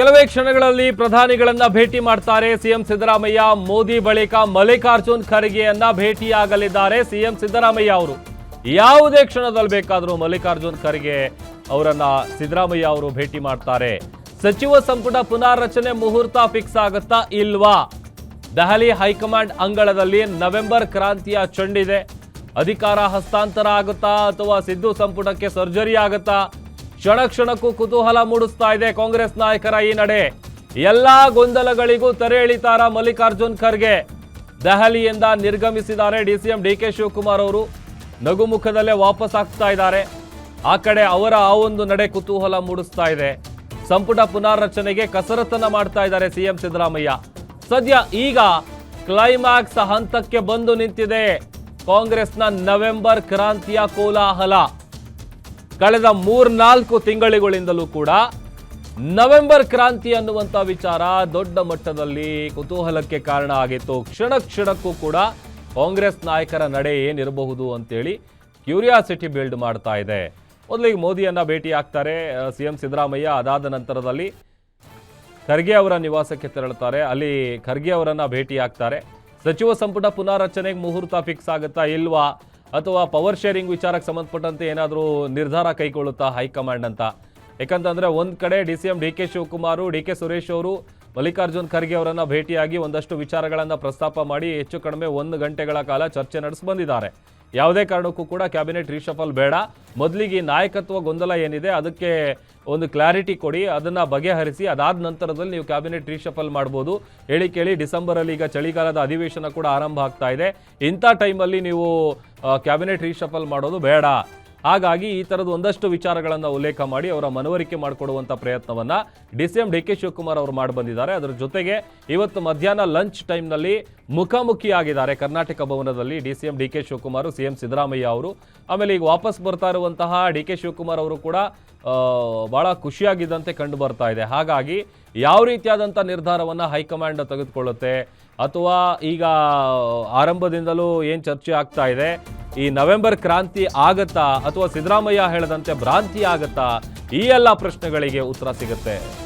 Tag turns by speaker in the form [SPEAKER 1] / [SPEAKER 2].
[SPEAKER 1] ಕೆಲವೇ ಕ್ಷಣಗಳಲ್ಲಿ ಪ್ರಧಾನಿಗಳನ್ನ ಭೇಟಿ ಮಾಡ್ತಾರೆ ಸಿಎಂ ಸಿದ್ದರಾಮಯ್ಯ. ಮೋದಿ ಬಳಿಕ ಮಲ್ಲಿಕಾರ್ಜುನ್ ಖರ್ಗೆಯನ್ನ ಭೇಟಿಯಾಗಲಿದ್ದಾರೆ ಸಿಎಂ ಸಿದ್ದರಾಮಯ್ಯ ಅವರು. ಯಾವುದೇ ಕ್ಷಣದಲ್ಲಿ ಬೇಕಾದರೂ ಮಲ್ಲಿಕಾರ್ಜುನ್ ಖರ್ಗೆ ಅವರನ್ನ ಸಿದ್ದರಾಮಯ್ಯ ಅವರು ಭೇಟಿ ಮಾಡ್ತಾರೆ. ಸಚಿವ ಸಂಪುಟ ಪುನಾರಚನೆ ಮುಹೂರ್ತ ಫಿಕ್ಸ್ ಆಗುತ್ತಾ ಇಲ್ವಾ? ದೆಹಲಿ ಹೈಕಮಾಂಡ್ ಅಂಗಳದಲ್ಲಿ ನವೆಂಬರ್ ಕ್ರಾಂತಿಯ ಚೆಂಡಿದೆ. ಅಧಿಕಾರ ಹಸ್ತಾಂತರ ಆಗುತ್ತಾ ಅಥವಾ ಸಿದ್ದು ಸಂಪುಟಕ್ಕೆ ಸರ್ಜರಿ ಆಗುತ್ತಾ? ಕ್ಷಣ ಕ್ಷಣಕ್ಕೂ ಕುತೂಹಲ ಮೂಡಿಸ್ತಾ ಇದೆ ಕಾಂಗ್ರೆಸ್ ನಾಯಕರ ಈ ನಡೆ. ಎಲ್ಲಾ ಗೊಂದಲಗಳಿಗೂ ತೆರೆ ಎಳಿತಾರ ಮಲ್ಲಿಕಾರ್ಜುನ್ ಖರ್ಗೆ. ದೆಹಲಿಯಿಂದ ನಿರ್ಗಮಿಸಿದ್ದಾರೆ ಡಿಸಿಎಂ ಡಿಕೆ ಶಿವಕುಮಾರ್ ಅವರು. ನಗುಮುಖದಲ್ಲೇ ವಾಪಸ್ ಆಗ್ತಾ ಇದ್ದಾರೆ. ಆ ಕಡೆ ಅವರ ಆ ಒಂದು ನಡೆ ಕುತೂಹಲ ಮೂಡಿಸ್ತಾ ಇದೆ. ಸಂಪುಟ ಪುನಾರಚನೆಗೆ ಕಸರತ್ತನ್ನ ಮಾಡ್ತಾ ಇದ್ದಾರೆ ಸಿಎಂ ಸಿದ್ದರಾಮಯ್ಯ. ಸದ್ಯ ಈಗ ಕ್ಲೈಮ್ಯಾಕ್ಸ್ ಹಂತಕ್ಕೆ ಬಂದು ನಿಂತಿದೆ ಕಾಂಗ್ರೆಸ್ನ ನವೆಂಬರ್ ಕ್ರಾಂತಿಯ ಕೋಲಾಹಲ. ಕಳೆದ 3-4 ತಿಂಗಳಿಗಳಿಂದಲೂ ಕೂಡ ನವೆಂಬರ್ ಕ್ರಾಂತಿ ಅನ್ನುವಂಥ ವಿಚಾರ ದೊಡ್ಡ ಮಟ್ಟದಲ್ಲಿ ಕುತೂಹಲಕ್ಕೆ ಕಾರಣ ಆಗಿತ್ತು. ಕ್ಷಣ ಕ್ಷಣಕ್ಕೂ ಕೂಡ ಕಾಂಗ್ರೆಸ್ ನಾಯಕರ ನಡೆ ಏನಿರಬಹುದು ಅಂತೇಳಿ ಕ್ಯೂರಿಯಾಸಿಟಿ ಬಿಲ್ಡ್ ಮಾಡ್ತಾ ಇದೆ. ಮೊದಲಿಗೆ ಮೋದಿಯನ್ನ ಭೇಟಿ ಆಗ್ತಾರೆ ಸಿಎಂ ಸಿದ್ದರಾಮಯ್ಯ. ಅದಾದ ನಂತರದಲ್ಲಿ ಖರ್ಗೆ ಅವರ ನಿವಾಸಕ್ಕೆ ತೆರಳುತ್ತಾರೆ. ಅಲ್ಲಿ ಖರ್ಗೆ ಅವರನ್ನ ಭೇಟಿ ಆಗ್ತಾರೆ. ಸಚಿವ ಸಂಪುಟ ಪುನಾರಚನೆಗೆ ಮುಹೂರ್ತ ಫಿಕ್ಸ್ ಆಗುತ್ತಾ ಇಲ್ವಾ, ಅಥವಾ ಪವರ್ ಶೇರಿಂಗ್ ವಿಚಾರಕ್ಕೆ ಸಂಬಂಧಪಟ್ಟಂತೆ ಏನಾದರೂ ನಿರ್ಧಾರ ಕೈಗೊಳ್ಳುತ್ತಾ ಹೈಕಮಾಂಡ್ ಅಂತ. ಯಾಕಂತಂದ್ರೆ ಒಂದ್ ಕಡೆ DCM DK Shivakumar, DK Suresh ಅವರು ಮಲ್ಲಿಕಾರ್ಜುನ್ ಖರ್ಗೆ ಅವರನ್ನ ಭೇಟಿಯಾಗಿ ಒಂದಷ್ಟು ವಿಚಾರಗಳನ್ನ ಪ್ರಸ್ತಾಪ ಮಾಡಿ ಹೆಚ್ಚು ಕಡಿಮೆ 1 ಗಂಟೆಗಳ ಕಾಲ ಚರ್ಚೆ ನಡೆಸಿ ಬಂದಿದ್ದಾರೆ. ಯಾವುದೇ ಕಾರಣಕ್ಕೂ ಕೂಡ ಕ್ಯಾಬಿನೆಟ್ ರೀಶಫಲ್ ಬೇಡ, ಮೊದಲಿಗೆ ನಾಯಕತ್ವ ಗೊಂದಲ ಏನಿದೆ ಅದಕ್ಕೆ ಒಂದು ಕ್ಲಾರಿಟಿ ಕೊಡಿ, ಅದನ್ನ ಬಗೆಹರಿಸಿ, ಅದಾದ ನಂತರದಲ್ಲಿ ನೀವು ಕ್ಯಾಬಿನೆಟ್ ರೀಶಫಲ್ ಮಾಡ್ಬೋದು. ಹೇಳಿ ಕೇಳಿ ಡಿಸೆಂಬರಲ್ಲಿ ಈಗ ಚಳಿಗಾಲದ ಅಧಿವೇಶನ ಕೂಡ ಆರಂಭ ಆಗ್ತಾ ಇದೆ. ಇಂಥ ಟೈಮಲ್ಲಿ ನೀವು ಕ್ಯಾಬಿನೆಟ್ ರೀಶಫಲ್ ಮಾಡೋದು ಬೇಡ. ಹಾಗಾಗಿ ಈ ಥರದ ಒಂದಷ್ಟು ವಿಚಾರಗಳನ್ನು ಉಲ್ಲೇಖ ಮಾಡಿ ಅವರ ಮನವರಿಕೆ ಮಾಡಿಕೊಡುವಂಥ ಪ್ರಯತ್ನವನ್ನ ಡಿಸಿಎಂ ಡಿಕೆ ಶಿವಕುಮಾರ್ ಅವರು ಮಾಡಿ ಬಂದಿದ್ದಾರೆ. ಅದರ ಜೊತೆಗೆ ಇವತ್ತು ಮಧ್ಯಾಹ್ನ ಲಂಚ್ ಟೈಮ್ನಲ್ಲಿ ಮುಖಾಮುಖಿಯಾಗಿದ್ದಾರೆ ಕರ್ನಾಟಕ ಭವನದಲ್ಲಿ DCM DK Shivakumar, CM Siddaramaiah ಅವರು. ಆಮೇಲೆ ಈಗ ವಾಪಸ್ ಬರ್ತಾ ಇರುವಂತಹ ಡಿಕೆ ಶಿವಕುಮಾರ್ ಅವರು ಕೂಡ ಬಹಳ ಖುಷಿಯಾಗಿದ್ದಂತೆ ಕಂಡು ಬರ್ತಾ ಇದೆ. ಹಾಗಾಗಿ ಯಾವ ರೀತಿಯಾದಂಥ ನಿರ್ಧಾರವನ್ನು ಹೈಕಮಾಂಡ್ ತೆಗೆದುಕೊಳ್ಳುತ್ತೆ, ಅಥವಾ ಈಗ ಆರಂಭದಿಂದಲೂ ಏನು ಚರ್ಚೆ ಆಗ್ತಾ ಇದೆ, ಈ ನವೆಂಬರ್ ಕ್ರಾಂತಿ ಆಗತ್ತಾ ಅಥವಾ ಸಿದ್ದರಾಮಯ್ಯ ಹೇಳದಂತೆ ಭ್ರಾಂತಿ ಆಗತ್ತಾ, ಈ ಎಲ್ಲ ಪ್ರಶ್ನೆಗಳಿಗೆ ಉತ್ತರ ಸಿಗುತ್ತೆ.